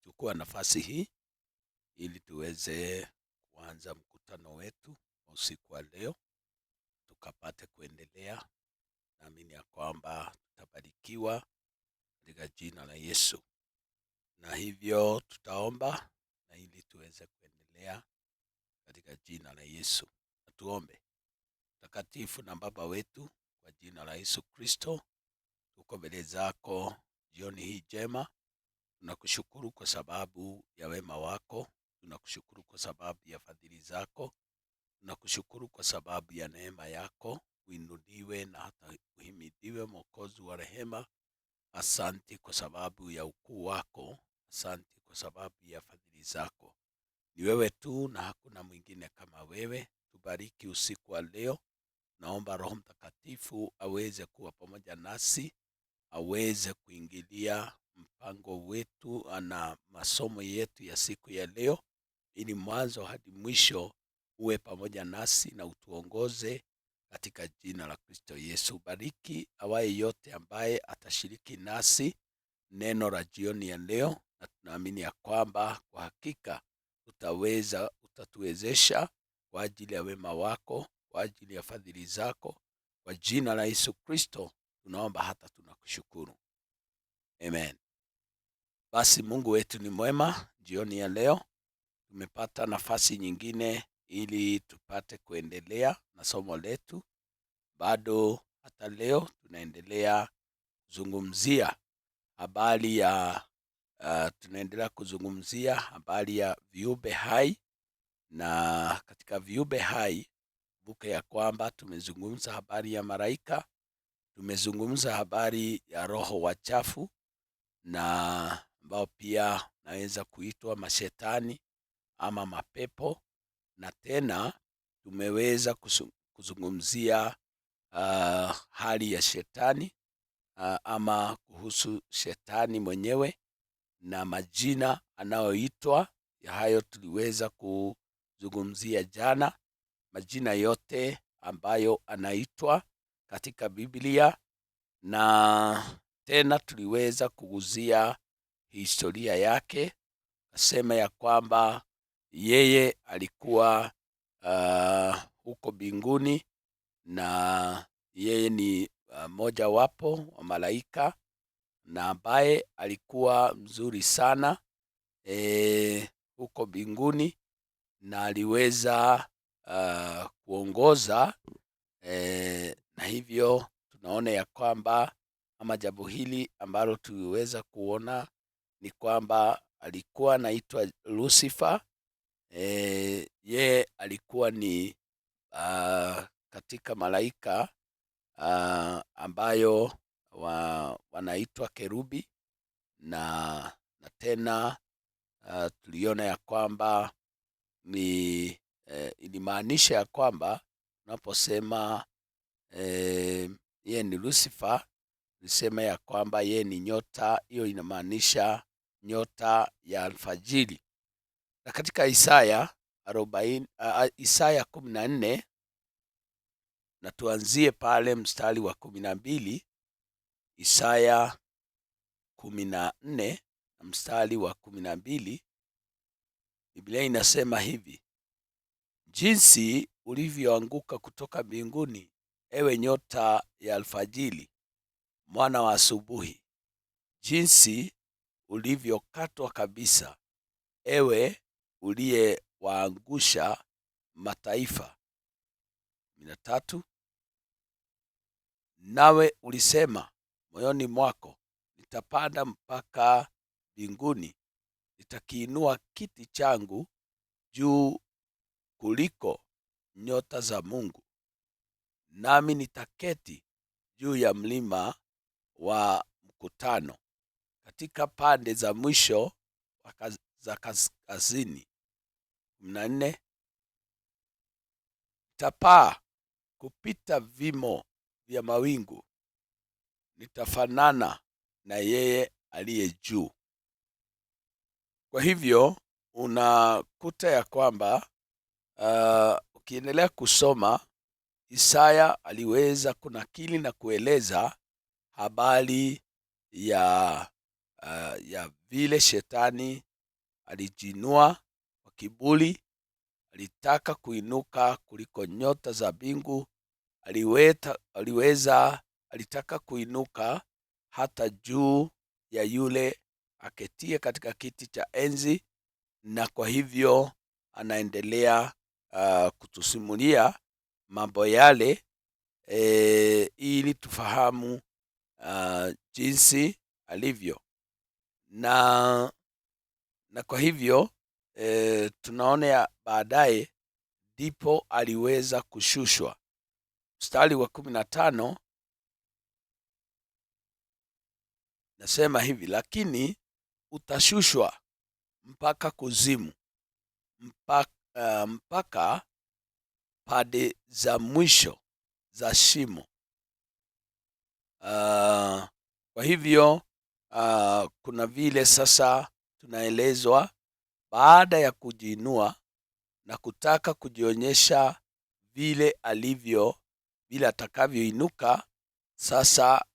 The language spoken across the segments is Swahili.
Chukua nafasi hii ili tuweze kuanza mkutano wetu usiku wa leo, tukapate kuendelea. Naamini ya kwamba tutabarikiwa katika jina la Yesu, na hivyo tutaomba na ili tuweze kuendelea katika jina la Yesu. Tuombe. Mtakatifu na Baba wetu, kwa jina la Yesu Kristo, tuko mbele zako jioni hii njema. Tunakushukuru kwa sababu ya wema wako, tunakushukuru kwa sababu ya fadhili zako, tunakushukuru kwa sababu ya neema yako. Uinuliwe na hata uhimidiwe, Mwokozi wa rehema. Asante kwa sababu ya ukuu wako, asante kwa sababu ya fadhili zako. Ni wewe tu na hakuna mwingine kama wewe. Tubariki usiku wa leo. Naomba Roho Mtakatifu aweze kuwa pamoja nasi, aweze kuingilia mpango wetu na masomo yetu ya siku ya leo, ili mwanzo hadi mwisho uwe pamoja nasi na utuongoze katika jina la Kristo Yesu. Bariki awaye yote ambaye atashiriki nasi neno la jioni ya leo, na tunaamini ya kwamba kwa hakika utatuwezesha kwa ajili ya wema wako, kwa ajili ya fadhili zako. Kwa jina la Yesu Kristo tunaomba hata tunakushukuru. Amen. Basi Mungu wetu ni mwema. Jioni ya leo tumepata nafasi nyingine ili tupate kuendelea na somo letu. Bado hata leo tunaendelea kuzungumzia habari ya viumbe hai, na katika viumbe hai kumbuka ya kwamba tumezungumza habari ya malaika, tumezungumza habari ya roho wachafu na ambao pia naweza kuitwa mashetani ama mapepo, na tena tumeweza kuzungumzia hali ya shetani ama kuhusu shetani mwenyewe na majina anayoitwa. Ya hayo tuliweza kuzungumzia jana, majina yote ambayo anaitwa katika Biblia, na tena tuliweza kuguzia historia yake. Nasema ya kwamba yeye alikuwa huko mbinguni, na yeye ni moja wapo wa malaika na ambaye alikuwa mzuri sana huko mbinguni, na aliweza kuongoza na hivyo tunaona ya kwamba ama jambo hili ambalo tuliweza kuona ni kwamba alikuwa anaitwa Lucifer. Ye alikuwa ni katika malaika ambayo wanaitwa kerubi, na tena tuliona ya kwamba ni ilimaanisha ya kwamba unaposema ye ni Lucifer, nisema ya kwamba ye ni nyota, hiyo inamaanisha nyota ya alfajiri. Na katika Isaya 14, na tuanzie pale mstari wa 12. Isaya 14 na mstari wa 12, Biblia inasema hivi: jinsi ulivyoanguka kutoka mbinguni, ewe nyota ya alfajiri, mwana wa asubuhi, jinsi ulivyokatwa kabisa, ewe uliyewaangusha mataifa. 13, nawe ulisema moyoni mwako, nitapanda mpaka mbinguni, nitakiinua kiti changu juu kuliko nyota za Mungu, nami nitaketi juu ya mlima wa mkutano, katika pande za mwisho za kaskazini. 14, nitapaa kupita vimo vya mawingu, nitafanana na yeye aliye juu. Kwa hivyo unakuta ya kwamba ukiendelea kusoma Isaya aliweza kunakili na kueleza habari ya ya vile shetani alijinua kwa kiburi. Alitaka kuinuka kuliko nyota za mbingu. Alitaka kuinuka hata juu ya yule aketie katika kiti cha enzi, na kwa hivyo anaendelea kutusimulia mambo yale ili tufahamu jinsi alivyo, na kwa hivyo tunaona ya baadaye ndipo aliweza kushushwa. Mstari wa 15 nasema hivi: lakini utashushwa mpaka kuzimu, mpaka pande za mwisho za shimo. Kwa hivyo kuna vile sasa tunaelezwa baada ya kujiinua na kutaka kujionyesha vile atakavyoinuka, sasa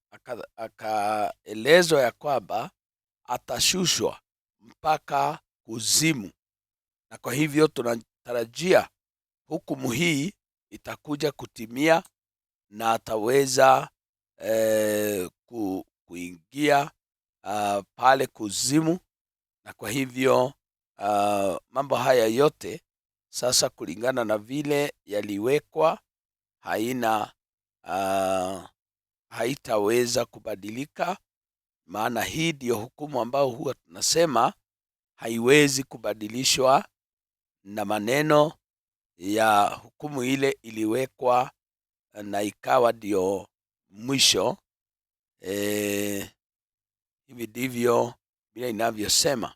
akaelezwa ya kwamba atashushwa mpaka kuzimu, na kwa hivyo tunatarajia hukumu hii itakuja kutimia na ataweza kuingia pale kuzimu. Na kwa hivyo mambo haya yote sasa kulingana na vile yaliwekwa haitaweza kubadilika, maana hii ndiyo hukumu ambayo huwa tunasema haiwezi kubadilishwa, na maneno ya hukumu ile iliwekwa na ikawa ndio mwisho. Hivi ndivyo Biblia inavyosema.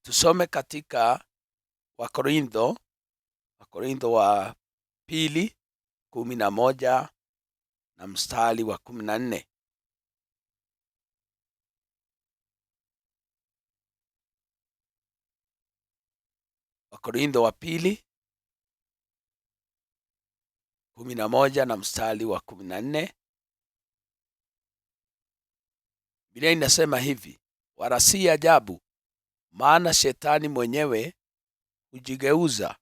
Tusome katika Wakorintho wa pili 11 na mstari wa 14. Wakorintho wa pili 11 na mstari wa 14. Biblia inasema hivi: wala si ajabu, maana shetani mwenyewe hujigeuza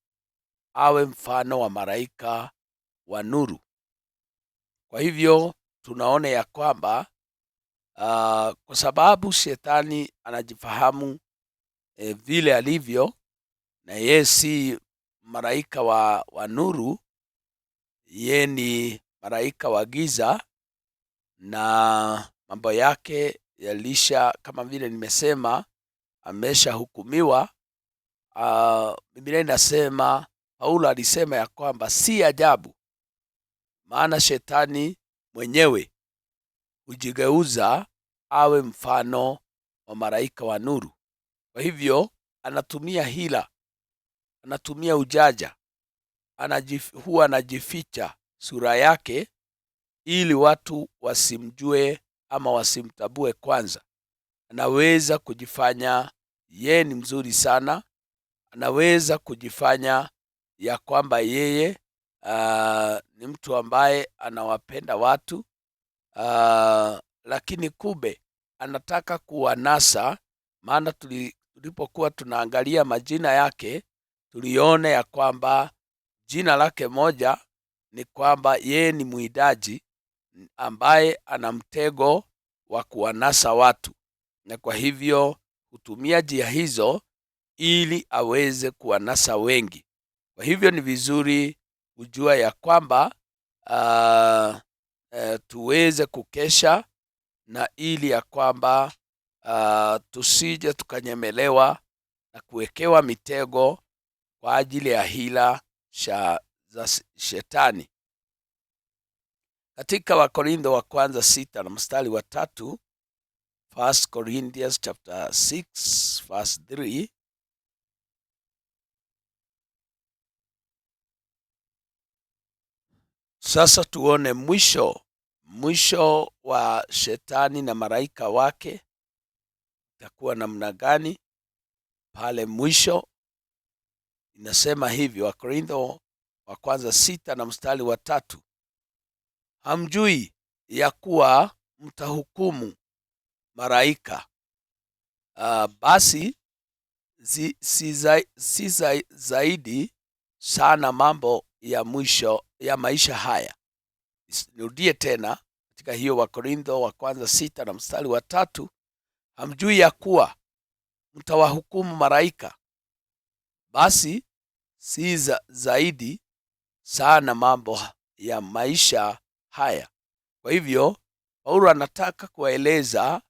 awe mfano wa malaika wa nuru. Kwa hivyo tunaona ya kwamba kwa sababu shetani anajifahamu vile alivyo, na yeye si malaika wa nuru, yeye ni malaika wa giza, na mambo yake yalisha, kama vile nimesema, ameshahukumiwa. Biblia inasema, Paulo alisema ya kwamba si ajabu, maana shetani mwenyewe hujigeuza awe mfano wa malaika wa nuru. Kwa hivyo anatumia hila, anatumia ujanja, huwa anajificha sura yake ili watu wasimjue ama wasimtabue kwanza. Anaweza kujifanya yeye ni mzuri sana, anaweza kujifanya ya kwamba yeye ni mtu ambaye anawapenda watu, lakini kumbe anataka kuwanasa. Maana tulipokuwa tunaangalia majina yake, tuliona ya kwamba jina lake moja ni kwamba yeye ni mwidaji ambaye ana mtego wa kuwanasa watu, na kwa hivyo hutumia njia hizo ili aweze kuwanasa wengi. Kwa hivyo ni vizuri kujua ya kwamba tuweze kukesha, na ili ya kwamba tusije tukanyemelewa na kuwekewa mitego kwa ajili ya hila za shetani. Katika Wakorintho wa kwanza 6 na mstari wa 3, 1 Corinthians chapter 6 verse 3, sasa tuone mwisho wa shetani na malaika wake itakuwa namna gani pale mwisho. Inasema hivi, Wakorintho wa kwanza 6 na mstari wa 3, hamjui ya kuwa mtahukumu malaika. Basi si zaidi sana mambo ya mwisho ya maisha haya. Nirudie tena katika hiyo Wakorintho wa kwanza 6 na mstari wa 3, hamjui ya kuwa mtawahukumu malaika? Basi si zaidi sana mambo ya maisha haya. Kwa hivyo Paulo anataka kuwaeleza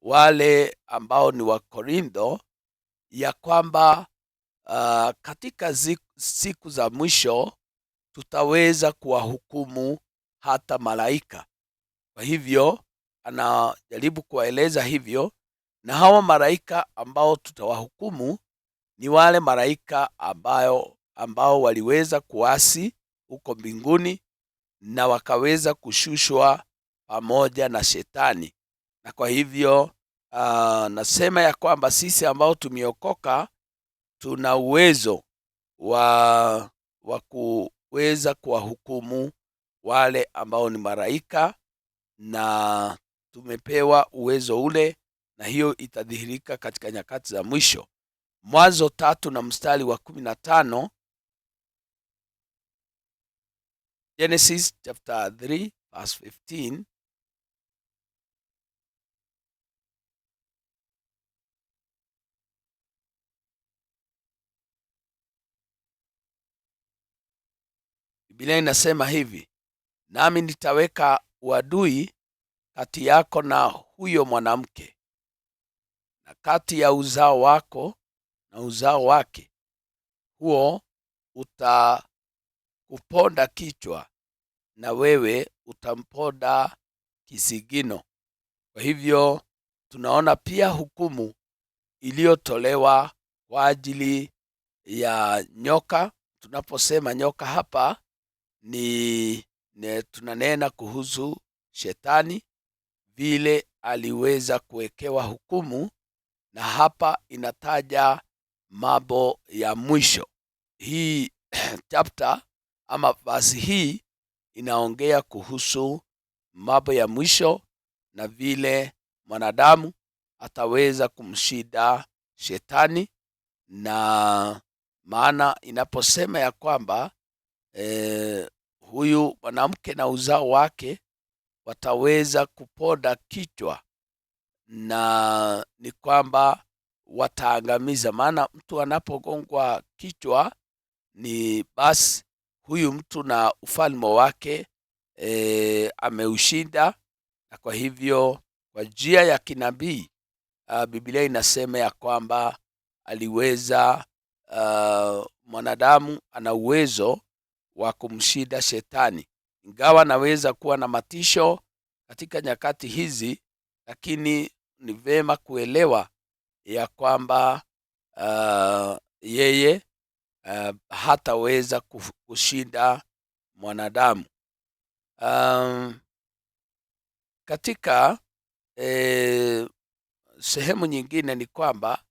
wale ambao ni Wakorintho ya kwamba katika siku za mwisho tutaweza kuwahukumu hata malaika. Kwa hivyo anajaribu kuwaeleza hivyo, na hawa malaika ambao tutawahukumu ni wale malaika ambao waliweza kuasi huko mbinguni na wakaweza kushushwa pamoja na Shetani. Na kwa hivyo nasema ya kwamba sisi ambao tumeokoka tuna uwezo wa kuweza kuwahukumu wale ambao ni malaika, na tumepewa uwezo ule, na hiyo itadhihirika katika nyakati za mwisho. Mwanzo 3 na mstari wa 15, Genesis chapter 3 verse 15. Biblia inasema hivi: nami nitaweka uadui kati yako na huyo mwanamke, na kati ya uzao wako na uzao wake, huo utakuponda kichwa na wewe utamponda kisigino. Kwa hivyo tunaona pia hukumu iliyotolewa kwa ajili ya nyoka. Tunaposema nyoka hapa tunanena kuhusu Shetani, vile aliweza kuwekewa hukumu, na hapa inataja mambo ya mwisho. Hii chapter ama verse hii inaongea kuhusu mambo ya mwisho na vile mwanadamu ataweza kumshinda Shetani, na maana inaposema ya kwamba huyu mwanamke na uzao wake wataweza kuponda kichwa, na ni kwamba wataangamiza. Maana mtu anapogongwa kichwa ni basi huyu mtu na ufalme wake ameushinda. Na kwa hivyo kwa njia ya kinabii Biblia inasema ya kwamba aliweza mwanadamu ana uwezo wa kumshinda Shetani. Ingawa naweza kuwa na matisho katika nyakati hizi, lakini ni vema kuelewa ya kwamba yeye hataweza kushinda mwanadamu. Katika sehemu nyingine ni kwamba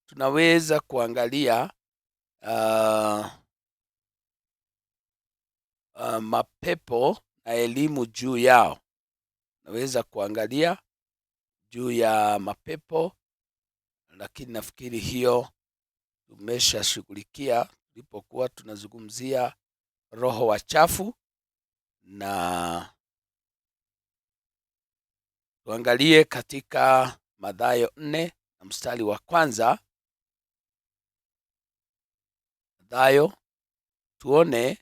tunaweza kuangalia mapepo na elimu juu yao. Naweza kuangalia juu ya mapepo, lakini nafikiri hiyo tumeshashughulikia tulipokuwa tunazungumzia roho wachafu. Na tuangalie katika Mathayo 4 na mstari wa 1. Mathayo, tuone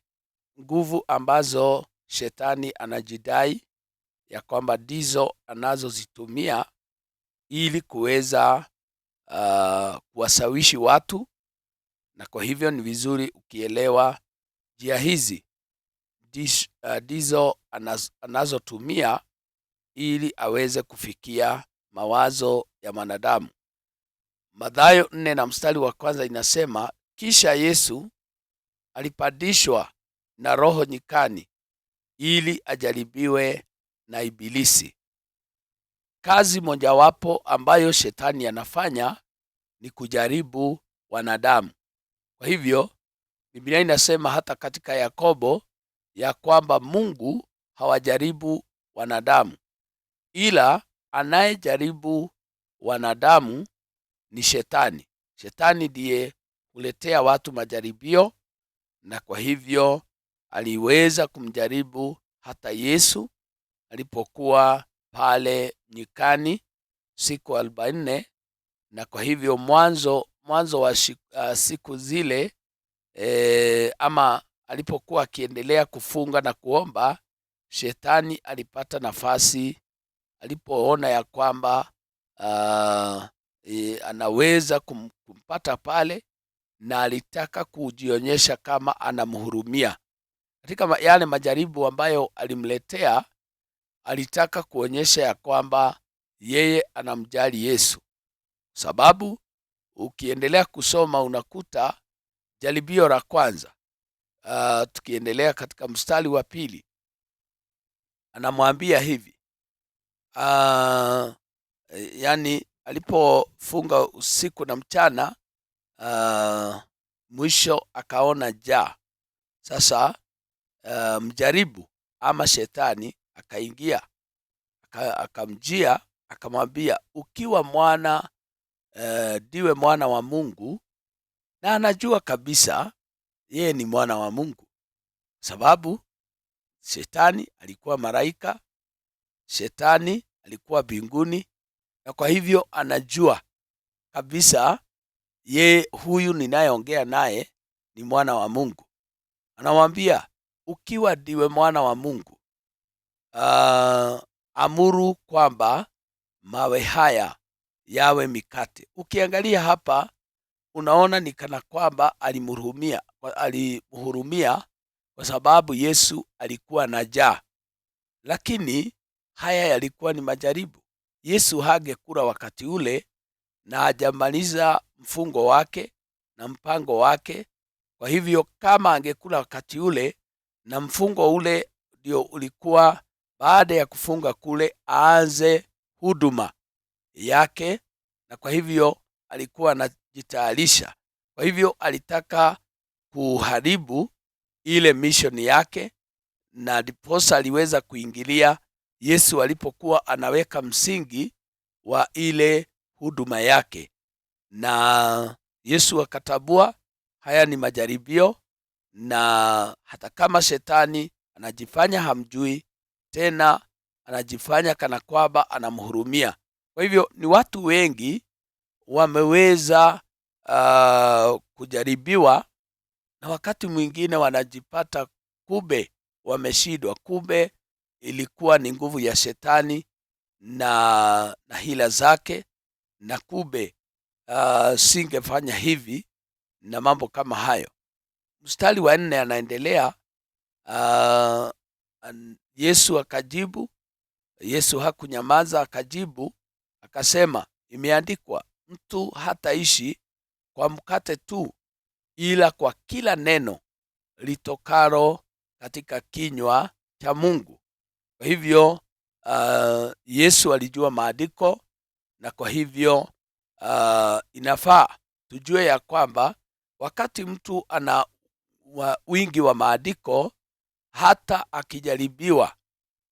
nguvu ambazo Shetani anajidai ya kwamba ndizo anazozitumia ili kuweza kuwasawishi watu. Na kwa hivyo ni vizuri ukielewa njia hizi ndizo anazotumia ili aweze kufikia mawazo ya mwanadamu. Mathayo 4 na mstari wa 1 inasema, kisha Yesu alipandishwa na roho nyikani ili ajaribiwe na Ibilisi. Kazi mojawapo ambayo Shetani anafanya ni kujaribu wanadamu. Kwa hivyo Biblia inasema hata katika Yakobo ya kwamba Mungu hawajaribu wanadamu, ila anayejaribu wanadamu ni Shetani. Shetani ndiye huletea watu majaribio, na kwa hivyo aliweza kumjaribu hata Yesu alipokuwa pale nyikani siku 40. Na kwa hivyo mwanzo wa siku zile ama alipokuwa akiendelea kufunga na kuomba, Shetani alipata nafasi alipoona ya kwamba anaweza kumpata pale, na alitaka kujionyesha kama anamhurumia. Katika yale majaribu ambayo alimletea, alitaka kuonyesha ya kwamba yeye anamjali Yesu. Sababu ukiendelea kusoma unakuta jaribio la kwanza, tukiendelea katika mstari wa 2, anamwambia hivi, yani alipofunga usiku na mchana, mwisho akaona njaa. Sasa mjaribu ama Shetani akaingia, akamjia, akamwambia, ukiwa mwana ndiwe mwana wa Mungu. Na anajua kabisa yeye ni mwana wa Mungu, sababu Shetani alikuwa malaika, Shetani alikuwa mbinguni, na kwa hivyo anajua kabisa ye huyu ninayeongea naye ni mwana wa Mungu. Anamwambia, ukiwa ndiwe mwana wa Mungu, amuru kwamba mawe haya yawe mikate. Ukiangalia hapa unaona ni kana kwamba alimhurumia kwa sababu Yesu alikuwa na njaa, lakini haya yalikuwa ni majaribu. Yesu hangekula wakati ule na hajamaliza mfungo wake na mpango wake. Kwa hivyo kama angekula wakati ule, na mfungo ule ndio ulikuwa baada ya kufunga kule aanze huduma yake, na kwa hivyo alikuwa anajitayarisha. Kwa hivyo alitaka kuharibu ile mission yake, na ndiposa aliweza kuingilia Yesu alipokuwa anaweka msingi wa ile huduma yake. Na Yesu akatambua haya ni majaribio, na hata kama Shetani anajifanya hamjui, tena anajifanya kana kwamba anamhurumia. Kwa hivyo ni watu wengi wameweza kujaribiwa, na wakati mwingine wanajipata kumbe wameshindwa. Kumbe ilikuwa ni nguvu ya Shetani na hila zake, na kumbe singefanya hivi na mambo kama hayo. Mstari wa 4 anaendelea, Yesu akajibu. Yesu hakunyamaza, akajibu akasema, imeandikwa, mtu hataishi kwa mkate tu, ila kwa kila neno litokalo katika kinywa cha Mungu. Kwa hivyo Yesu alijua maandiko, na kwa hivyo inafaa tujue ya kwamba wakati mtu ana wingi wa maandiko, hata akijaribiwa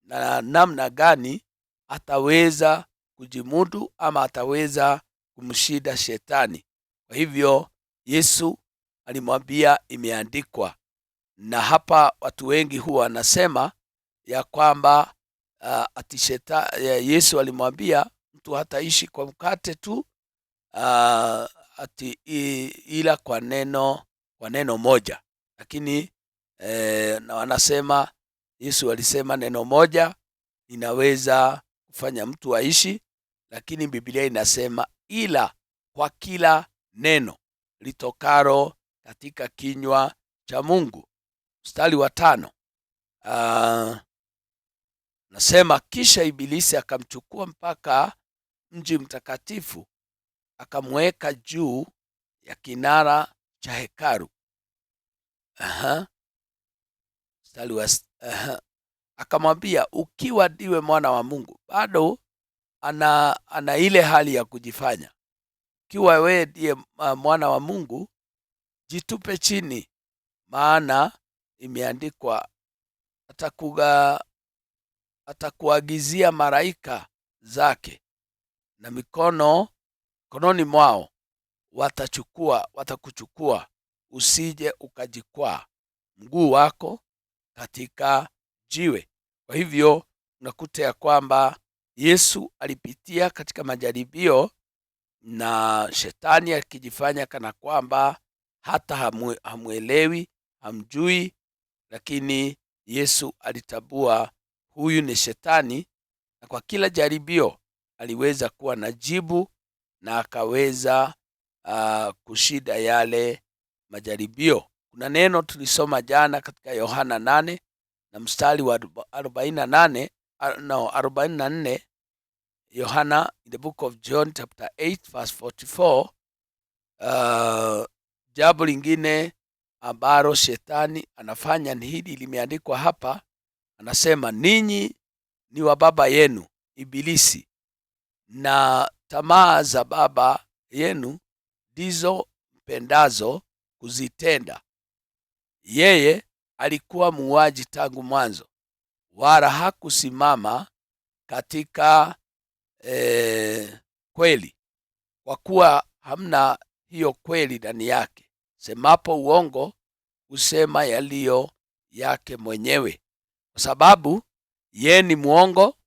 na namna gani, ataweza kujimudu ama ataweza kumshinda Shetani. Kwa hivyo Yesu alimwambia imeandikwa. Na hapa watu wengi huwa wanasema ya kwamba Yesu alimwambia mtu hataishi kwa mkate tu, ila kwa neno moja. Lakini na wanasema Yesu alisema neno moja inaweza kufanya mtu aishi, lakini Biblia inasema ila kwa kila neno litokalo katika kinywa cha Mungu. Mstari wa 5 nasema, kisha Ibilisi akamchukua mpaka mji mtakatifu, akamweka juu ya kinara cha hekalu. Mstari wa akamwambia, ukiwa ndiwe mwana wa Mungu. Bado ana ile hali ya kujifanya. Ukiwa wewe ndiye mwana wa Mungu, jitupe chini, maana imeandikwa, atakuagizia malaika zake na mikononi mwao watakuchukua, usije ukajikwaa mguu wako katika jiwe. Kwa hivyo unakuta ya kwamba Yesu alipitia katika majaribio na shetani akijifanya kana kwamba hata hamuelewi, hamjui, lakini Yesu alitambua huyu ni shetani, na kwa kila jaribio aliweza kuwa na jibu na akaweza kushinda yale majaribio. Kuna neno tulisoma jana katika Yohana 8 na mstari wa 44. Yohana, in the book of John chapter 8 verse 44. Jambo lingine ambalo shetani anafanya ni hili, limeandikwa hapa. Anasema, ninyi ni wa baba yenu Ibilisi, na tamaa za baba yenu ndizo mpendazo kuzitenda. Yeye alikuwa muuaji tangu mwanzo, wala hakusimama katika kweli, kwa kuwa hamna hiyo kweli ndani yake. Semapo uongo, husema yaliyo yake mwenyewe, kwa sababu yeye ni muongo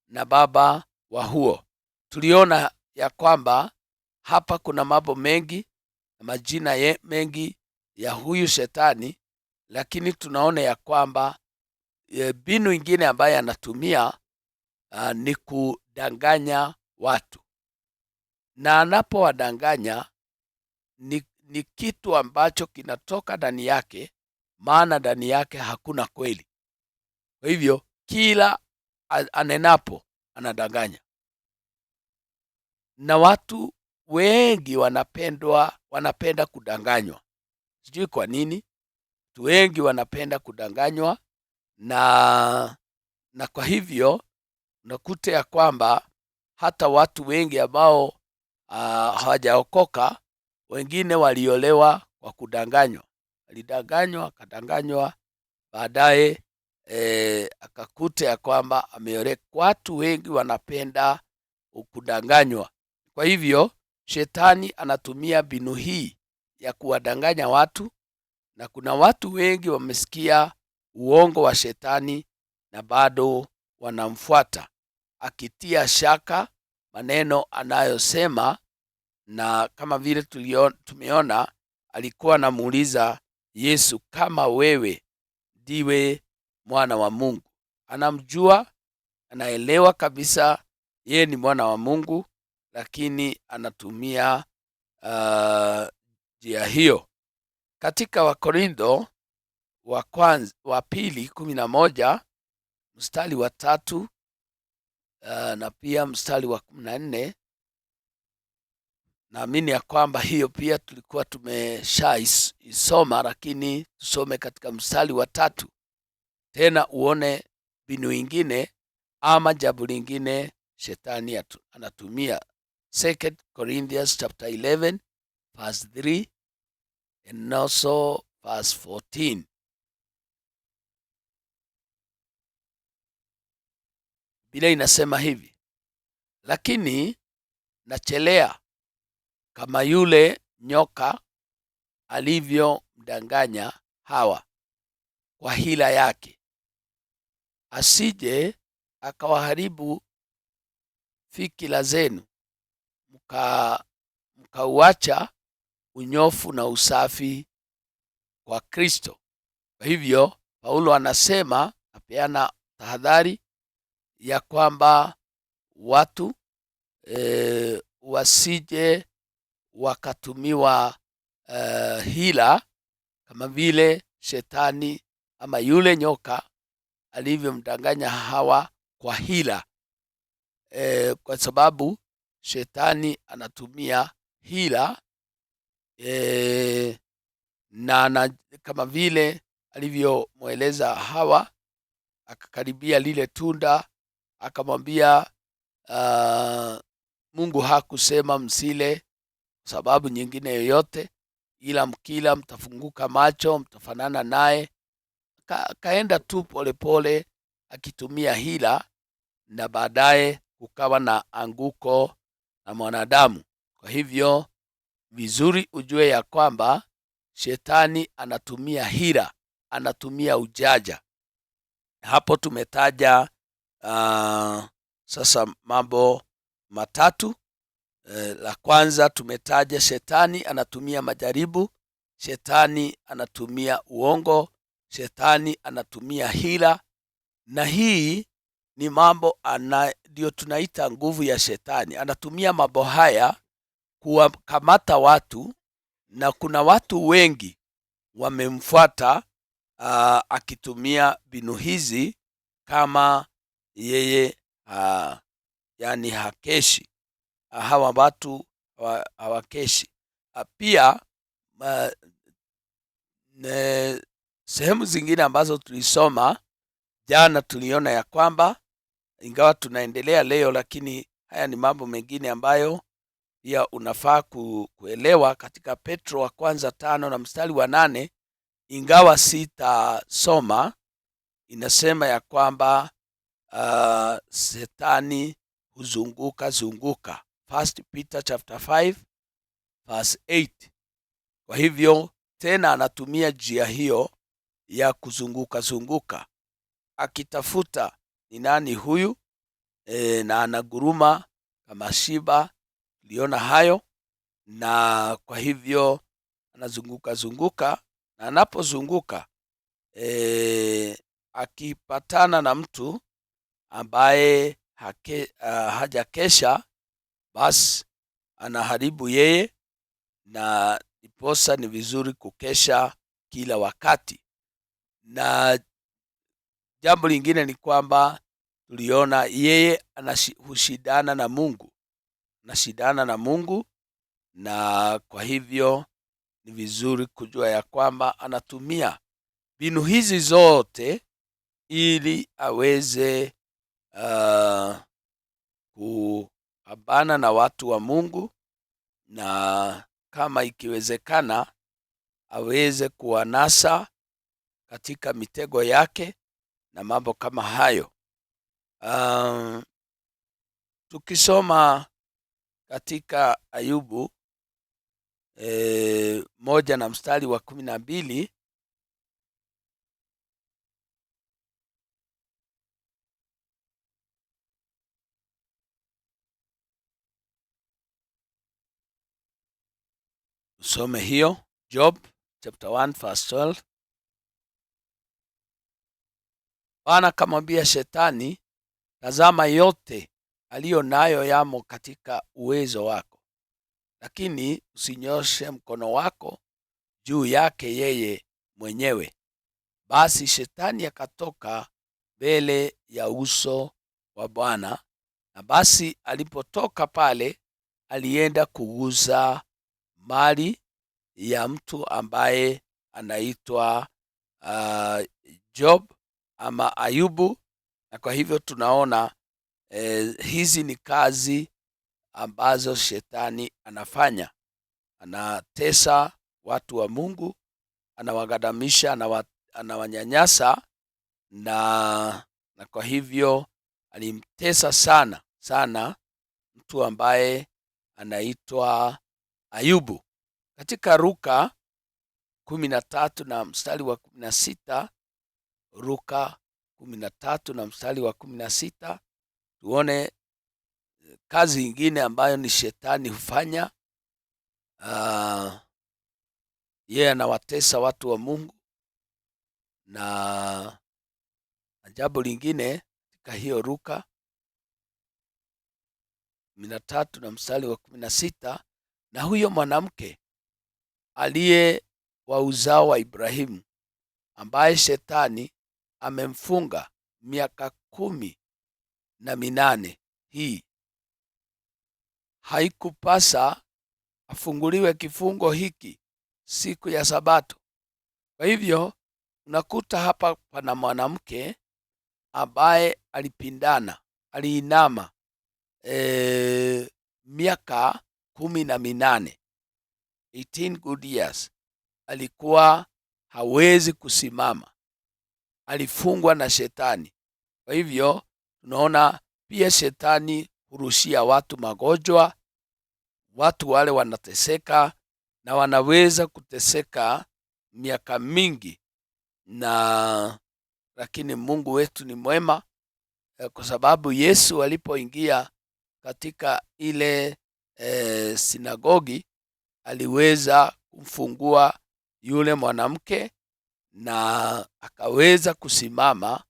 na baba wa huo. Tuliona ya kwamba hapa kuna mambo mengi na majina mengi ya huyu shetani, lakini tunaona ya kwamba mbinu ingine ambaye anatumia ni kudanganya watu, na anapowadanganya ni kitu ambacho kinatoka ndani yake, maana ndani yake hakuna kweli. Kwa hivyo kila anenapo anadanganya, na watu wengi wanapenda kudanganywa. Sijui kwa nini watu wengi wanapenda kudanganywa, na kwa hivyo unakuta ya kwamba hata watu wengi ambao hawajaokoka, wengine waliolewa kwa kudanganywa. Alidanganywa, akadanganywa, baadaye akakuta ya kwamba ameoleka. Watu wengi wanapenda kudanganywa. Kwa hivyo shetani anatumia mbinu hii ya kuwadanganya watu, na kuna watu wengi wamesikia uongo wa shetani na bado wanamfuata, akitia shaka maneno anayosema. Na kama vile tumeona, alikuwa anamuuliza Yesu, kama wewe ndiwe mwana wa Mungu. Anamjua, anaelewa kabisa yeye ni mwana wa Mungu, lakini anatumia njia hiyo. Katika Wakorintho wa pili 11 mstari wa 3 na pia mstari wa 14, naamini ya kwamba hiyo pia tulikuwa tumeshaisoma, lakini tusome katika mstari wa 3 tena uone mbinu ingine ama jambo lingine shetani anatumia. 2 Corinthians chapter 11 verse 3 and also verse 14. Biblia inasema hivi, lakini nachelea kama yule nyoka alivyomdanganya Hawa kwa hila yake, asije akawaharibu fikira zenu, mkauacha unyofu na usafi kwa Kristo. Kwa hivyo Paulo anasema, apeana tahadhari ya kwamba watu wasije wakatumiwa hila kama vile shetani ama yule nyoka alivyomdanganya Hawa kwa hila, kwa sababu shetani anatumia hila na kama vile alivyomweleza Hawa, akakaribia lile tunda, akamwambia Mungu hakusema msile sababu nyingine yoyote, ila mkila mtafunguka macho, mtafanana naye. Kaenda tu polepole akitumia hila, na baadaye kukawa na anguko na mwanadamu. Kwa hivyo vizuri ujue ya kwamba shetani anatumia hila, anatumia ujanja. Hapo tumetaja sasa mambo matatu. La kwanza tumetaja shetani anatumia majaribu, shetani anatumia uongo, shetani anatumia hila, na hii ni mambo ndio tunaita nguvu ya shetani. Anatumia mambo haya kuwakamata watu, na kuna watu wengi wamemfuata akitumia mbinu hizi, kama yeye yani hakeshi. Hawa watu hawakeshi. Pia sehemu zingine ambazo tulisoma jana, tuliona ya kwamba ingawa tunaendelea leo, lakini haya ni mambo mengine ambayo pia unafaa kuelewa. Katika Petro wa kwanza 5 na mstari wa 8, ingawa sitasoma, inasema ya kwamba Shetani huzunguka. 1 Peter chapter 5 verse 8. Kwa hivyo tena anatumia njia hiyo ya kuzunguka akitafuta ni nani huyu, na anaguruma kama shiba. Tuliona hayo, na kwa hivyo anazunguka, na anapozunguka akipatana na mtu ambaye hajakesha, basi anaharibu yeye, na iposa ni vizuri kukesha kila wakati. Na jambo lingine ni kwamba tuliona yeye hushindana na Mungu, na kwa hivyo ni vizuri kujua ya kwamba anatumia mbinu hizi zote ili aweze kupambana na watu wa Mungu, na kama ikiwezekana aweze kuwanasa katika mitego yake na mambo kama hayo. Tukisoma katika Ayubu 1 na mstari wa 12, usome hiyo. Job chapter 1 verse 12. Bwana akamwambia Shetani, tazama, yote aliyo nayo yamo katika uwezo wako, lakini usinyoshe mkono wako juu yake yeye mwenyewe. Basi Shetani akatoka mbele ya uso wa Bwana, na basi alipotoka pale, alienda kuguza mali ya mtu ambaye anaitwa Job ama Ayubu. Na kwa hivyo tunaona hizi ni kazi ambazo shetani anafanya. Anatesa watu wa Mungu, anawagadamisha, anawanyanyasa, na kwa hivyo alimtesa sana mtu ambaye anaitwa Ayubu. Katika Luka 13 na mstari wa 16, Luka 13 na mstari wa 16, tuone kazi ingine ambayo ni shetani hufanya. Yeye anawatesa watu wa Mungu, na jambo lingine katika hiyo Luka 13 na mstari wa 16, na huyo mwanamke aliye wa uzao wa Ibrahimu, ambaye shetani amemfunga miaka 18, hii haikupasa afunguliwe kifungo hiki siku ya Sabato. Kwa hivyo unakuta hapa pana mwanamke ambaye aliinama miaka 18, 18 good years. Alikuwa hawezi kusimama, alifungwa na shetani. Kwa hivyo tunaona Pia shetani hurushia watu magonjwa. Watu wale wanateseka na wanaweza kuteseka miaka mingi, na lakini Mungu wetu ni mwema, kwa sababu Yesu alipoingia katika ile sinagogi aliweza kumfungua yule mwanamke na akaweza kusimama,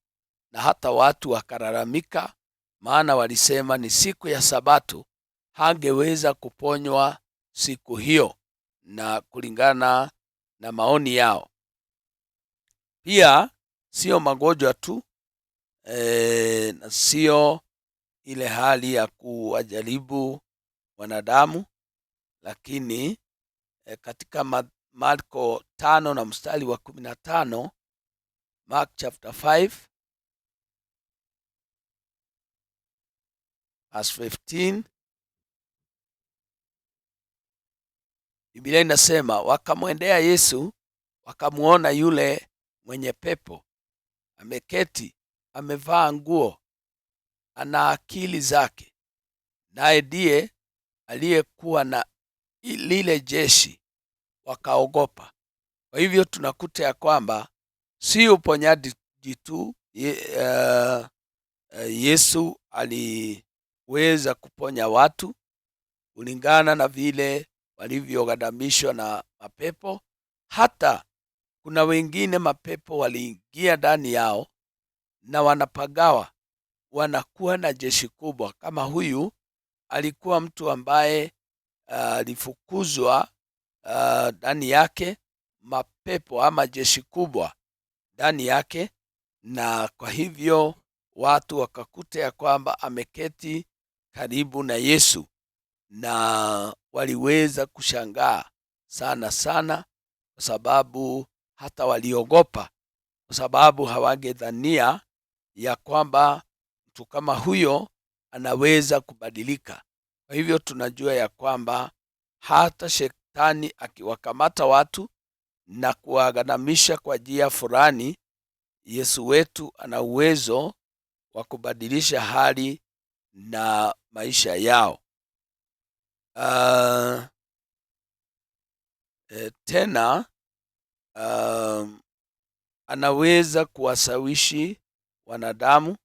na hata watu wakalalamika, maana walisema ni siku ya Sabato, hangeweza kuponywa siku hiyo, na kulingana na maoni yao. Pia sio magonjwa tu, na sio ile hali ya kuwajaribu wanadamu, lakini katika Marko 5 na mstari wa 15, Mark chapter 5 verse 15, Biblia inasema, wakamwendea Yesu, wakamuona yule mwenye pepo ameketi, amevaa nguo, ana akili zake, naye ndiye aliyekuwa na lile jeshi, wakaogopa. Kwa hivyo tunakuta ya kwamba si uponyaji tu, Yesu aliweza kuponya watu kulingana na vile walivyogadamishwa na mapepo. Hata kuna wengine mapepo waliingia ndani yao na wanapagawa, wanakuwa na jeshi kubwa. Kama huyu alikuwa mtu ambaye alifukuzwa ndani yake mapepo ama jeshi kubwa ndani yake, na kwa hivyo watu wakakuta ya kwamba ameketi karibu na Yesu, na waliweza kushangaa sana sana, kwa sababu hata waliogopa, kwa sababu hawangedhania ya kwamba mtu kama huyo anaweza kubadilika. Kwa hivyo tunajua ya kwamba hata shetani akiwakamata watu na kuwagadamisha kwa njia fulani, Yesu wetu ana uwezo wa kubadilisha hali na maisha yao. Tena anaweza kuwasawishi wanadamu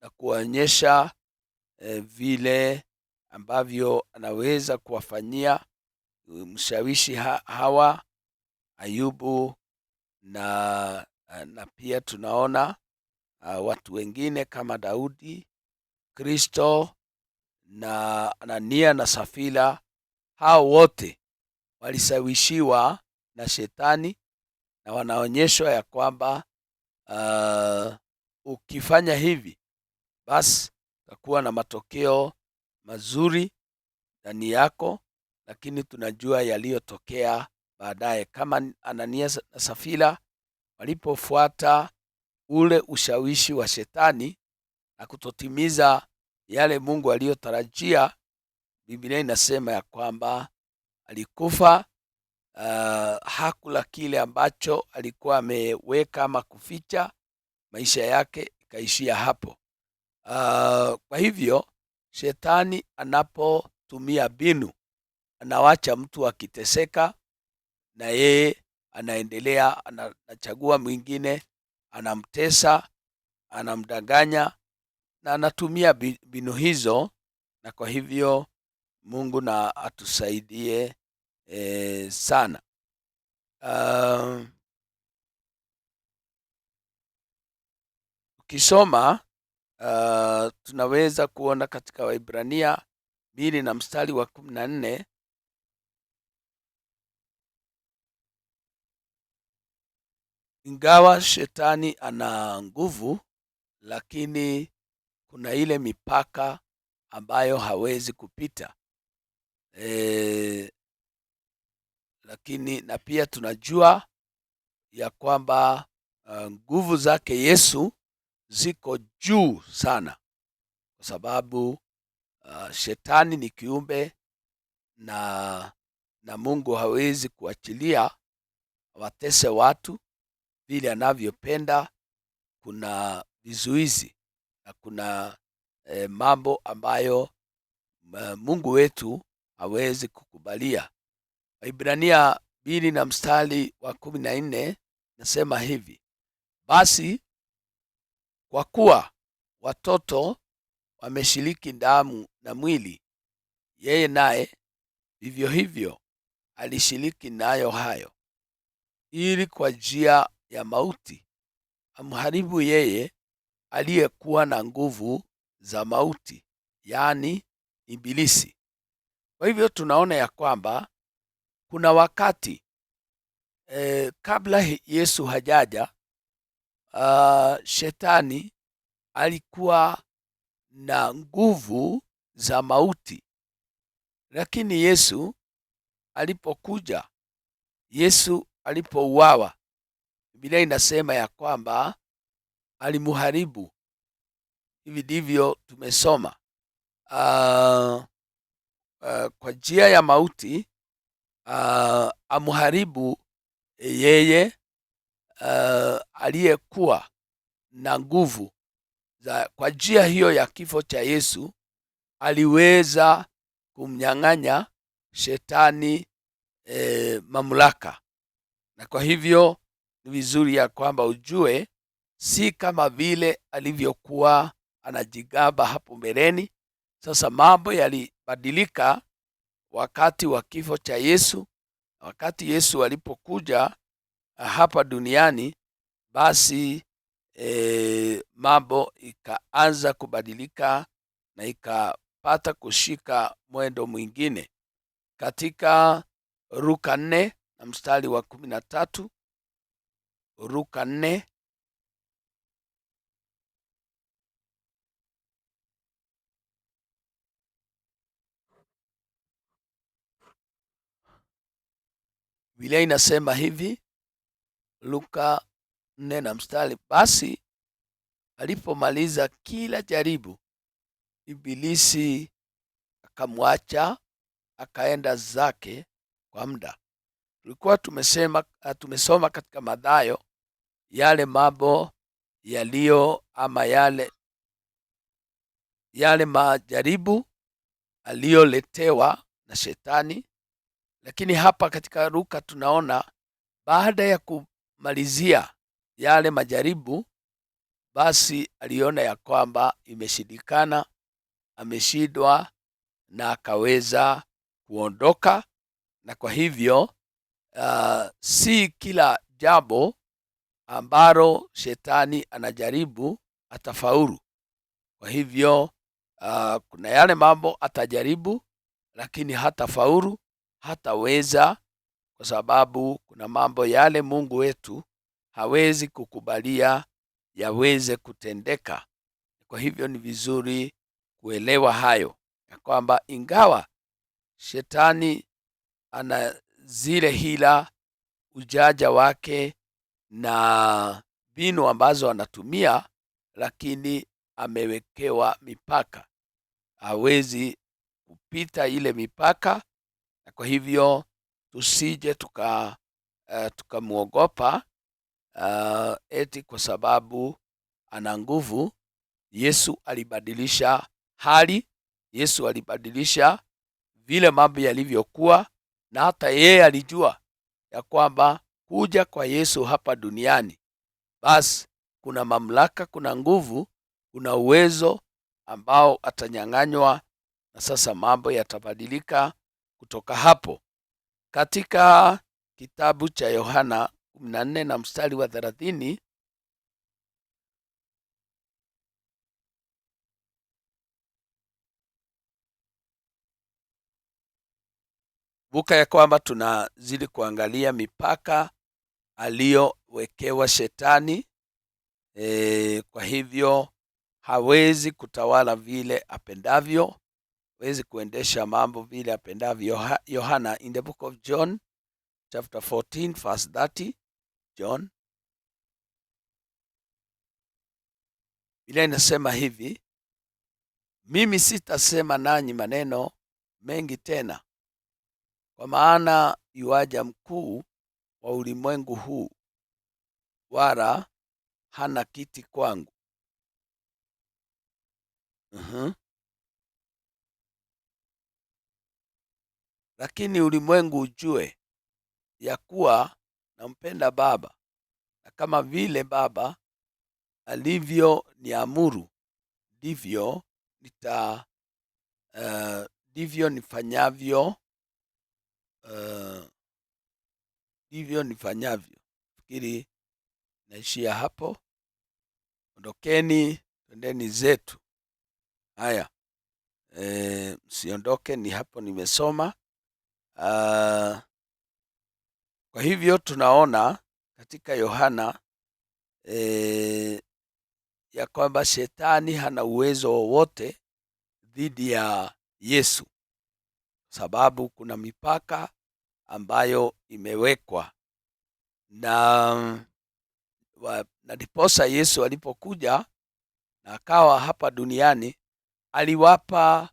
na kuonyesha vile ambavyo anaweza kuwafanyia. Mshawishi Hawa, Ayubu, na pia tunaona watu wengine kama Daudi, Kristo na Anania na Safira. Hao wote walisawishiwa na shetani, na wanaonyeshwa ya kwamba ukifanya hivi basi utakuwa na matokeo mazuri ndani yako. Lakini tunajua yaliyotokea baadaye, kama Anania na Safira walipofuata ule ushawishi wa shetani na kutotimiza yale Mungu aliyotarajia. Biblia inasema ya kwamba alikufa, hakula kile ambacho alikuwa ameweka ama kuficha, maisha yake ikaishia hapo. Kwa hivyo shetani anapotumia mbinu, anawacha mtu akiteseka, na yeye anaendelea, anachagua mwingine, anamtesa, anamdanganya, na anatumia mbinu hizo. Na kwa hivyo Mungu na atusaidie sana. Ukisoma tunaweza kuona katika Waebrania 2 na mstari wa 14, ingawa shetani ana nguvu, lakini kuna ile mipaka ambayo hawezi kupita. Lakini na pia tunajua ya kwamba nguvu zake Yesu ziko juu sana, kwa sababu shetani ni kiumbe na Mungu hawezi kuachilia watese watu vile anavyopenda. Kuna vizuizi, na kuna mambo ambayo Mungu wetu hawezi kukubalia. Waibrania 2 na mstari wa 14 nasema hivi: basi kwa kuwa watoto wameshiriki damu na mwili, yeye naye vivyo hivyo alishiriki nayo hayo, ili kwa njia ya mauti amharibu yeye aliyekuwa na nguvu za mauti, yaani Ibilisi. Kwa hivyo tunaona ya kwamba kuna wakati kabla Yesu hajaja, shetani alikuwa na nguvu za mauti, lakini Yesu alipokuja, Yesu alipouawa, Biblia inasema ya kwamba alimuharibu. Hivi ndivyo tumesoma kwa njia ya mauti, amuharibu yeye aliyekuwa na nguvu za. Kwa njia hiyo ya kifo cha Yesu aliweza kumnyang'anya shetani mamlaka. Na kwa hivyo ni vizuri ya kwamba ujue, si kama vile alivyokuwa anajigamba hapo mbeleni. Sasa mambo yalibadilika wakati wa kifo cha Yesu. Wakati Yesu alipokuja hapa duniani, basi mambo ikaanza kubadilika na ikapata kushika mwendo mwingine. Katika Luka 4 na mstari wa 13, Luka 4 Biblia inasema hivi, Luka 4 na mstari: basi alipomaliza kila jaribu, Ibilisi akamwacha akaenda zake kwa muda. Tulikuwa tumesoma katika Mathayo yale mambo yaliyo ama yale majaribu aliyoletewa na shetani. Lakini hapa katika Luka tunaona baada ya kumalizia yale majaribu, basi aliona ya kwamba imeshindikana, ameshindwa, na akaweza kuondoka. Na kwa hivyo si kila jambo ambalo shetani anajaribu atafaulu. Kwa hivyo kuna yale mambo atajaribu, lakini hatafaulu, hataweza, kwa sababu kuna mambo yale Mungu wetu hawezi kukubalia yaweze kutendeka. Kwa hivyo ni vizuri kuelewa hayo, ya kwamba ingawa shetani ana zile hila, ujanja wake na mbinu ambazo anatumia, lakini amewekewa mipaka, hawezi kupita ile mipaka. Na kwa hivyo tusije tukamwogopa eti kwa sababu ana nguvu. Yesu alibadilisha hali, Yesu alibadilisha vile mambo yalivyokuwa, na hata yeye alijua ya kwamba kuja kwa Yesu hapa duniani, basi kuna mamlaka, kuna nguvu, kuna uwezo ambao atanyang'anywa, na sasa mambo yatabadilika kutoka hapo. Katika kitabu cha Yohana 14 na mstari wa 30, buka ya kwamba tunazidi kuangalia mipaka aliyowekewa shetani. Kwa hivyo hawezi kutawala vile apendavyo, hawezi kuendesha mambo vile apendavyo. Yohana, in the book of John chapter 14 verse 30, John, Biblia inasema hivi: mimi sitasema nanyi maneno mengi tena, kwa maana yuaja mkuu wa ulimwengu huu, wala hana kiti kwangu. Lakini ulimwengu ujue ya kuwa nampenda Baba, na kama vile Baba alivyo niamuru ndivyo nifanyavyo. Fikiri naishia hapo. Ondokeni, twendeni zetu. Haya, msiondoke, ni hapo nimesoma. Kwa hivyo tunaona katika Yohana ya kwamba shetani hana uwezo wowote dhidi ya Yesu, sababu kuna mipaka ambayo imewekwa na ndiposa Yesu alipokuja na akawa hapa duniani, aliwapa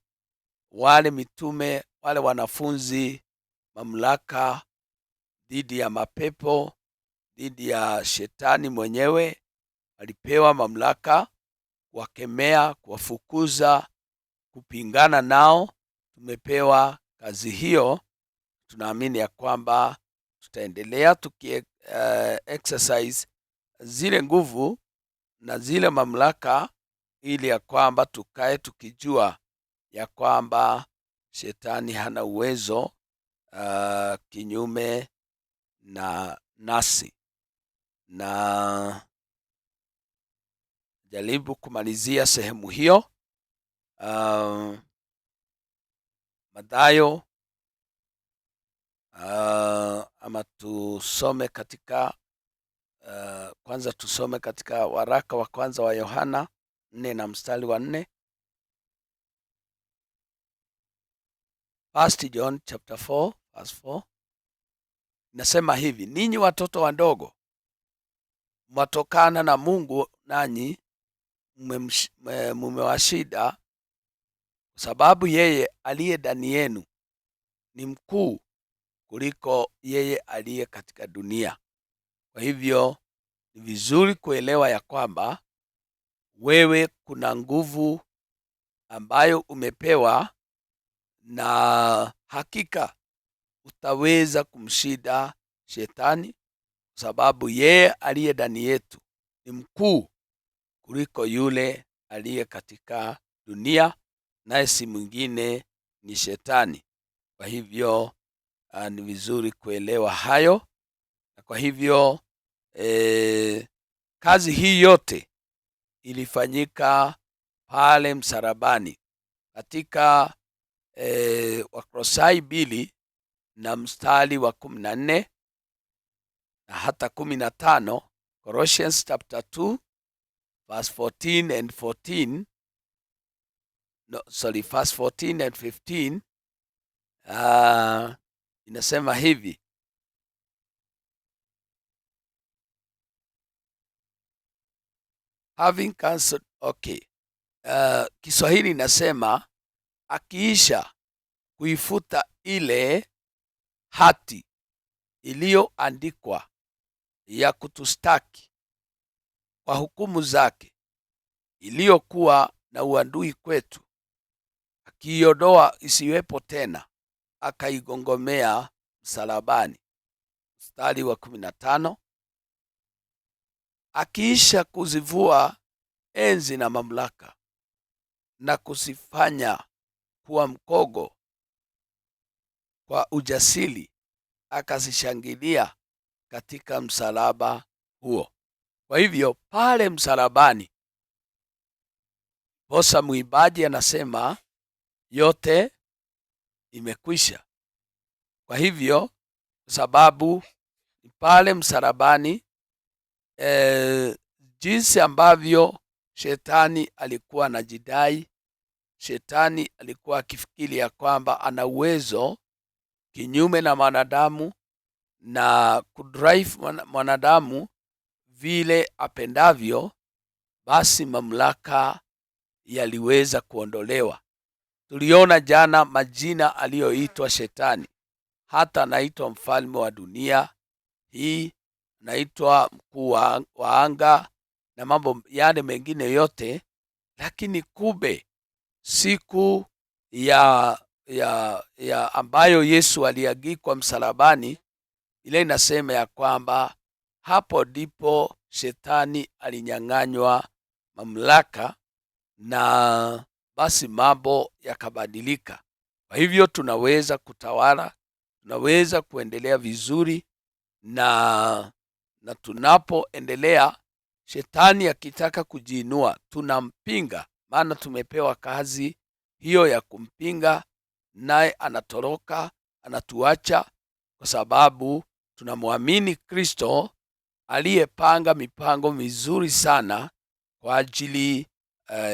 wale mitume, wale wanafunzi, mamlaka dhidi ya mapepo, dhidi ya shetani mwenyewe. Alipewa mamlaka kuwakemea, kuwafukuza, kupingana nao. Tumepewa kazi hiyo. Tunaamini ya kwamba tutaendelea exercise zile nguvu na zile mamlaka, ili ya kwamba tukae tukijua ya kwamba shetani hana uwezo kinyume na nasi. Na jaribu kumalizia sehemu hiyo. Mathayo, ama tusome katika kwanza tusome katika waraka wa kwanza wa Yohana 4 na mstari wa 4. 1 John chapter 4 verse 4 inasema hivi: ninyi watoto wadogo, mwatokana na Mungu, nanyi mumewashinda, kwa sababu yeye aliye ndani yenu ni mkuu kuliko yeye aliye katika dunia. Kwa hivyo ni vizuri kuelewa ya kwamba wewe kuna nguvu ambayo umepewa, na hakika utaweza kumshinda shetani, kwa sababu yeye aliye ndani yetu ni mkuu kuliko yule aliye katika dunia, naye si mwingine ni shetani. Kwa hivyo ni vizuri kuelewa hayo. Na kwa hivyo kazi hii yote ilifanyika pale msalabani. Katika Wakolosai 2 na mstari wa 14 na hata 15, Colossians chapter 2 verse 14 and 14, verse 14 and 15, inasema hivi: having cancelled, Kiswahili inasema akiisha kuifuta ile hati iliyoandikwa ya kutustaki kwa hukumu zake, iliyokuwa na uadui kwetu, akiiondoa isiwepo tena, akaigongomea msalabani. Mstari wa 15, akiisha kuzivua enzi na mamlaka na kusifanya kuwa mkogo kwa ujasiri, akazishangilia katika msalaba huo. Kwa hivyo pale msalabani, posa mwimbaji anasema yote imekwisha. Kwa hivyo sababu pale msalabani, jinsi ambavyo shetani alikuwa anajidai, shetani alikuwa akifikiri ya kwamba ana uwezo kinyume na mwanadamu na kudrive mwanadamu vile apendavyo, basi mamlaka yaliweza kuondolewa. Tuliona jana majina aliyoitwa shetani. Hata anaitwa mfalme wa dunia hii, anaitwa mkuu wa anga na mambo yale mengine yote, lakini kumbe siku ya ambayo Yesu aliangikwa msalabani, ile inasema ya kwamba hapo ndipo shetani alinyang'anywa mamlaka na basi mambo yakabadilika. Kwa hivyo tunaweza kutawala, tunaweza kuendelea vizuri, na tunapoendelea, shetani akitaka kujiinua tunampinga, maana tumepewa kazi hiyo ya kumpinga, naye anatoroka, anatuacha, kwa sababu tunamwamini Kristo aliyepanga mipango mizuri sana kwa ajili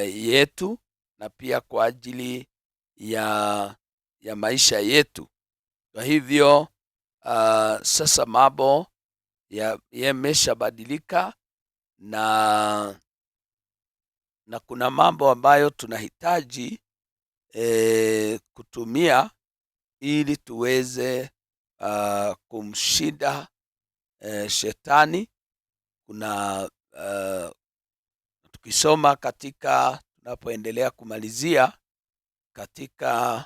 yetu na pia kwa ajili ya maisha yetu. Kwa hivyo sasa mambo yameshabadilika, na kuna mambo ambayo tunahitaji kutumia ili tuweze kumshinda shetani. Kuna tukisoma katika, tunapoendelea kumalizia katika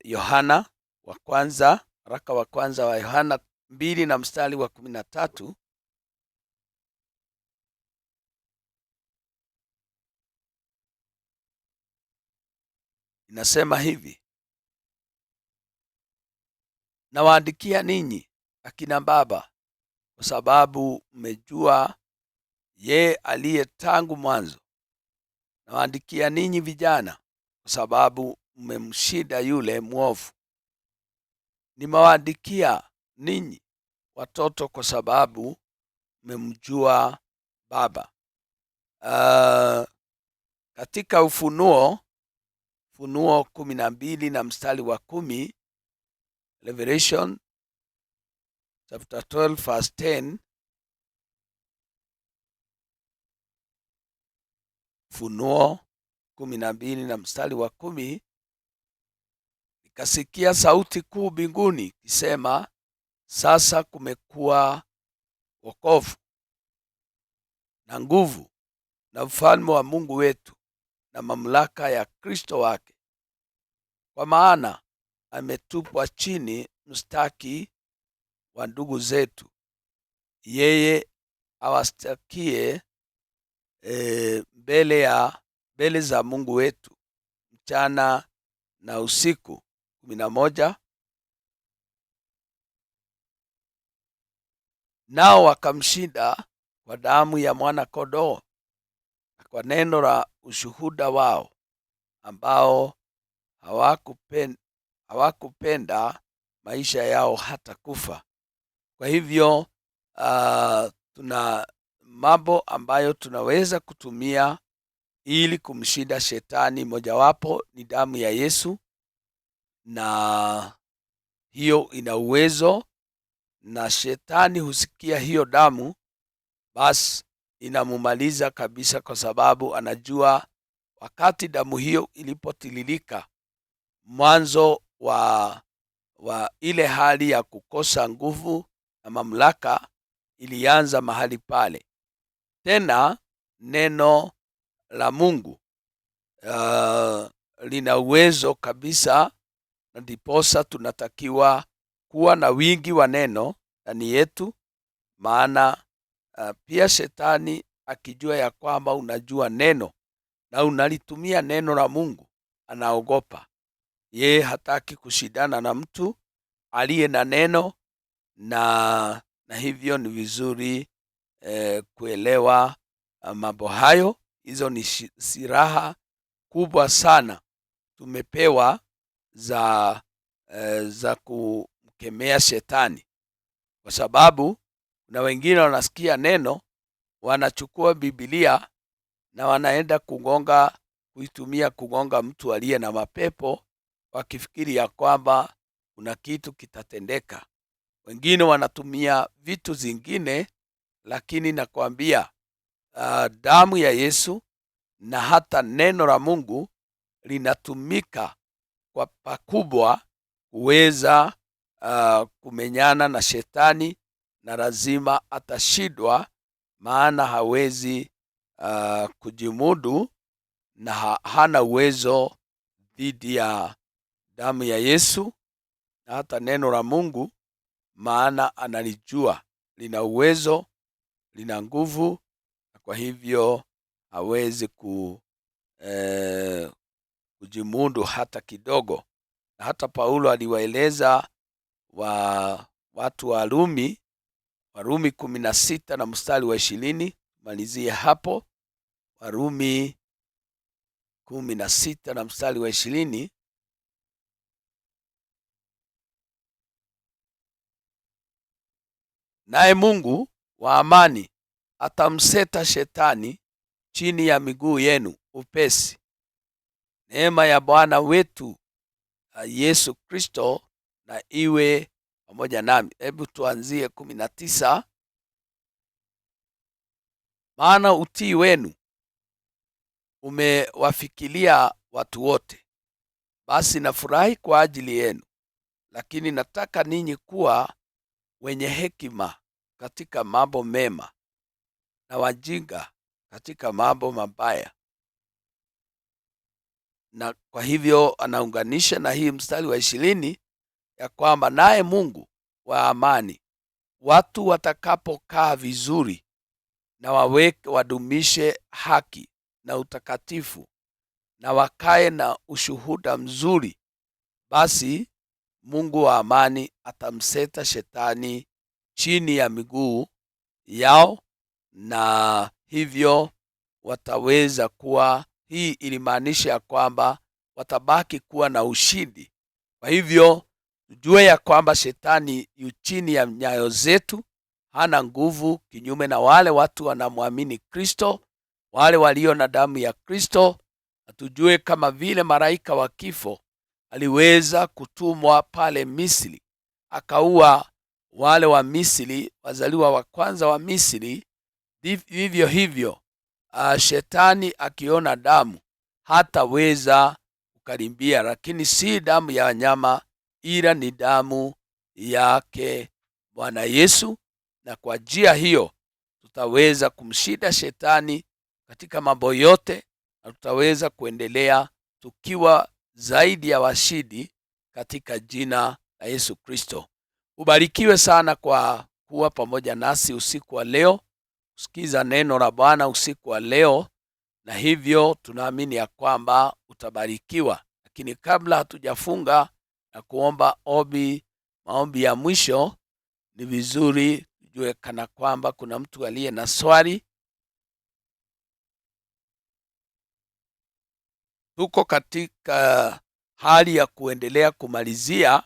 Yohana wa kwanza, waraka wa kwanza wa Yohana 2 na mstari wa 13, inasema hivi: nawaandikia ninyi akina baba, kwa sababu mmejua yeye aliye tangu mwanzo. Nawaandikia ninyi vijana, kwa sababu mmemshinda yule mwovu. Nimewaandikia ninyi watoto, kwa sababu mmemjua Baba. Katika Ufunuo 12 na mstari wa 10, Revelation chapter 12 verse 10, Ufunuo 12 na mstari wa 10, nikasikia sauti kuu mbinguni ikisema, sasa kumekuwa wokovu na nguvu na ufalme wa Mungu wetu na mamlaka ya Kristo wake, kwa maana ametupwa chini mstaki wa ndugu zetu. Yeye awastakie mbele za Mungu wetu mchana na usiku. 11, nao wakamshinda kwa damu ya mwana kondoo na kwa neno la ushuhuda wao, ambao hawakupenda maisha yao hata kufa. Kwa hivyo tuna mambo ambayo tunaweza kutumia ili kumshinda shetani. Mojawapo ni damu ya Yesu, na hiyo ina uwezo, na shetani husikia hiyo damu, basi inamumaliza kabisa, kwa sababu anajua wakati damu hiyo ilipotililika, mwanzo wa ile hali ya kukosa nguvu na mamlaka ilianza mahali pale. Tena neno la Mungu lina uwezo kabisa, na ndiposa tunatakiwa kuwa na wingi wa neno ndani yetu, maana pia shetani akijua ya kwamba unajua neno na unalitumia neno la Mungu, anaogopa. Yeye hataki kushindana na mtu aliye na neno, na hivyo ni vizuri kuelewa mambo hayo. Hizo ni silaha kubwa sana tumepewa za kumkemea shetani, kwa sababu na wengine wanasikia neno, wanachukua Biblia na wanaenda kuitumia kugonga mtu aliye na mapepo, wakifikiri ya kwamba kuna kitu kitatendeka. Wengine wanatumia vitu zingine, lakini nakwambia damu ya Yesu na hata neno la Mungu linatumika kwa pakubwa kuweza kumenyana na shetani, na lazima atashindwa, maana hawezi kujimudu na hana uwezo dhidi ya damu ya Yesu na hata neno la Mungu, maana analijua lina uwezo, lina nguvu, na kwa hivyo hawezi kujimundu hata kidogo. Na hata Paulo aliwaeleza watu wa Warumi 16 na mstari wa 20. Malizie hapo, Warumi 16 na mstari wa 20. Naye Mungu wa amani atamseta shetani chini ya miguu yenu upesi. Neema ya Bwana wetu Yesu Kristo na iwe pamoja nami. Hebu tuanzie 19. Maana utii wenu umewafikilia watu wote, basi nafurahi kwa ajili yenu. Lakini nataka ninyi kuwa wenye hekima katika mambo mema na wajinga katika mambo mabaya. Na kwa hivyo anaunganisha na hii mstari wa 20 ya kwamba naye Mungu wa amani, watu watakapokaa vizuri na wadumishe haki na utakatifu na wakae na ushuhuda mzuri, basi Mungu wa amani atamseta shetani chini ya miguu yao, na hivyo wataweza kuwa, hii ilimaanisha ya kwamba watabaki kuwa na ushindi. Kwa hivyo tujue ya kwamba shetani yu chini ya nyayo zetu, hana nguvu, kinyume na wale watu wanamwamini Kristo, wale walio na damu ya Kristo. Na tujue kama vile malaika wa kifo aliweza kutumwa pale Misri akaua wale wa Misri, wazaliwa wa kwanza wa Misri, vivyo hivyo shetani akiona damu hataweza kukaribia, lakini si damu ya wanyama, ila ni damu yake Bwana Yesu. Na kwa njia hiyo tutaweza kumshinda shetani katika mambo yote, na tutaweza kuendelea tukiwa zaidi ya washindi katika jina la Yesu Kristo. Ubarikiwe sana kwa kuwa pamoja nasi usiku wa leo, kusikiza neno la Bwana usiku wa leo, na hivyo tunaamini ya kwamba utabarikiwa. Lakini kabla hatujafunga na kuomba maombi ya mwisho, ni vizuri tujue kana kwamba kuna mtu aliye na swali. Tuko katika hali ya kuendelea kumalizia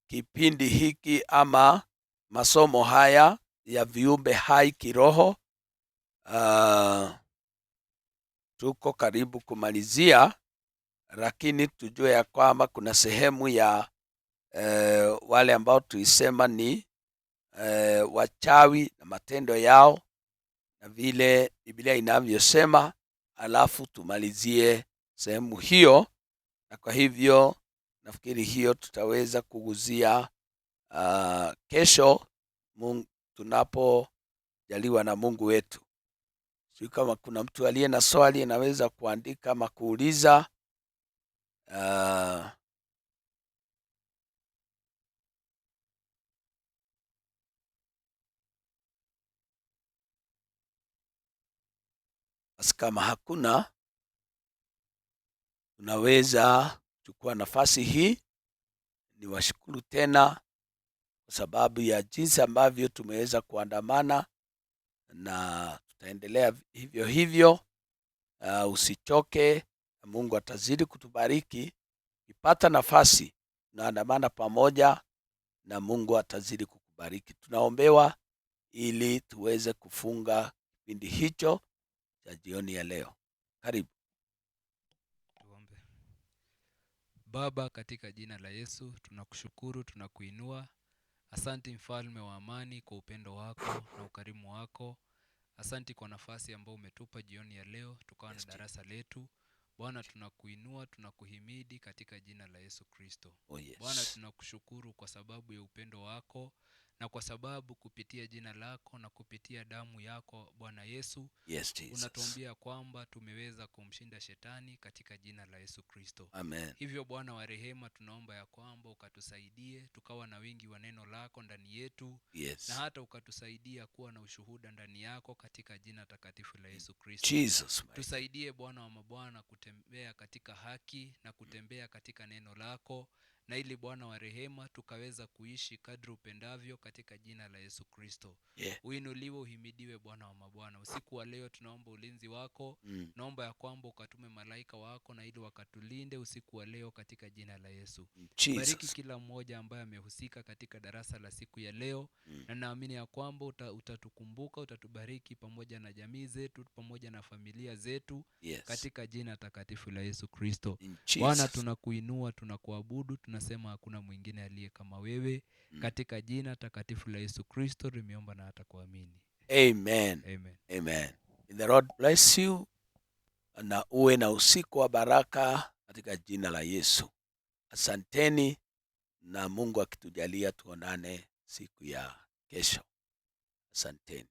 kipindi hiki ama masomo haya ya viumbe hai kiroho. Tuko karibu kumalizia, lakini tujue ya kwamba kuna sehemu ya wale ambao tulisema ni wachawi na matendo yao na vile Biblia inavyosema, alafu tumalizie sehemu hiyo. Na kwa hivyo nafikiri hiyo tutaweza kuguzia kesho tunapojaliwa na Mungu wetu. Sio kama kuna mtu aliye na swali anaweza kuandika ama kuuliza. Basi kama hakuna, tunaweza chukua nafasi hii niwashukuru tena kwa sababu ya jinsi ambavyo tumeweza kuandamana, na tutaendelea hivyo hivyo. Usichoke, na Mungu atazidi kutubariki. Ipata nafasi tunaandamana pamoja, na Mungu atazidi kukubariki. Tunaombewa ili tuweze kufunga kipindi hicho cha jioni ya leo. Karibu. Tuombe. Baba, katika jina la Yesu tunakushukuru, tunakuinua. Asante mfalme wa amani kwa upendo wako na ukarimu wako. Asante kwa nafasi ambayo umetupa jioni ya leo tukawa na darasa letu. Bwana, tunakuinua, tunakuhimidi katika jina la Yesu Kristo. Oh yes. Bwana, tunakushukuru kwa sababu ya upendo wako na kwa sababu kupitia jina lako na kupitia damu yako Bwana Yesu, Yes, Jesus. unatuambia kwamba tumeweza kumshinda shetani katika jina la Yesu Kristo. Amen. Hivyo Bwana wa rehema, tunaomba ya kwamba ukatusaidie tukawa na wingi wa neno lako ndani yetu, Yes. na hata ukatusaidia kuwa na ushuhuda ndani yako katika jina takatifu la Yesu Kristo. Jesus. Tusaidie Bwana wa mabwana kutembea katika haki na kutembea katika neno lako, na ili Bwana wa rehema tukaweza kuishi kadri upendavyo katika jina la Yesu Kristo. Yeah. Uinuliwe, uhimidiwe Bwana wa mabwana. Usiku wa leo tunaomba ulinzi wako. Naomba ya kwamba ukatume malaika wako na ili wakatulinde usiku wa leo katika jina la Yesu. Bariki kila mmoja ambaye amehusika katika darasa la siku ya leo, na naamini ya kwamba utatukumbuka, utatubariki pamoja na jamii zetu, pamoja na familia zetu. Yes. Katika jina takatifu la Yesu Kristo. Bwana, tunakuinua, tunakuabudu, tunasema hakuna mwingine aliye kama wewe. Katika jina takatifu la Yesu Kristo tumeomba na hata kuamini. Amen. Amen. Amen. The Lord bless you, na uwe na usiku wa baraka katika jina la Yesu. Asanteni, na Mungu akitujalia tuonane siku ya kesho. Asanteni.